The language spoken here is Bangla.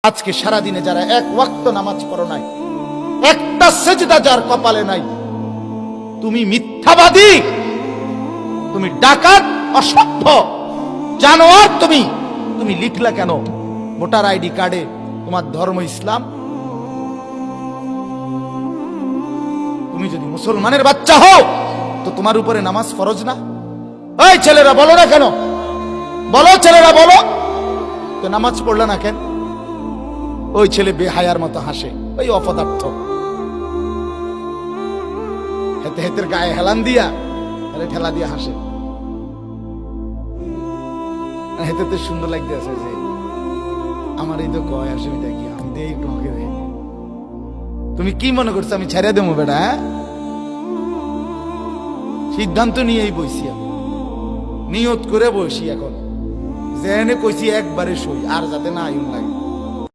আজকে সারা দিনে যারা এক ওয়াক্ত নামাজ পড়ো নাই, একটা সেজদা যার কপালে নাই, তুমি মিথ্যাবাদী, তুমি ডাকাত, অসভ্য, জানোয়ার। তুমি লিখলা কেন ভোটার আইডি কার্ডে তোমার ধর্ম ইসলাম? তুমি যদি মুসলমানের বাচ্চা হও তো তোমার উপরে নামাজ ফরজ না? ওই ছেলেরা বলো না কেন, বলো ছেলেরা বলো তো নামাজ পড়লে না কেন? ওই ছেলে বেহায়ার মতো হাসে, ওই অপদার্থ হেতে হেতের গায়ে হেলান দিয়া ঠেলা দিয়া হাসে। হেতে সুন্দর লাগতে আছে যে আমার এই তো কয় অসুবিধা কি, আমি দেই একটু হকে দেই। তুমি কি মনে করছো আমি ছেড়ে দেবো বেটা? সিদ্ধান্ত নিয়েই বইছি, আমি নিয়ত করে বসি এখন, জেনে কইছি একবারে সই, আর যাতে না আইন লাগে।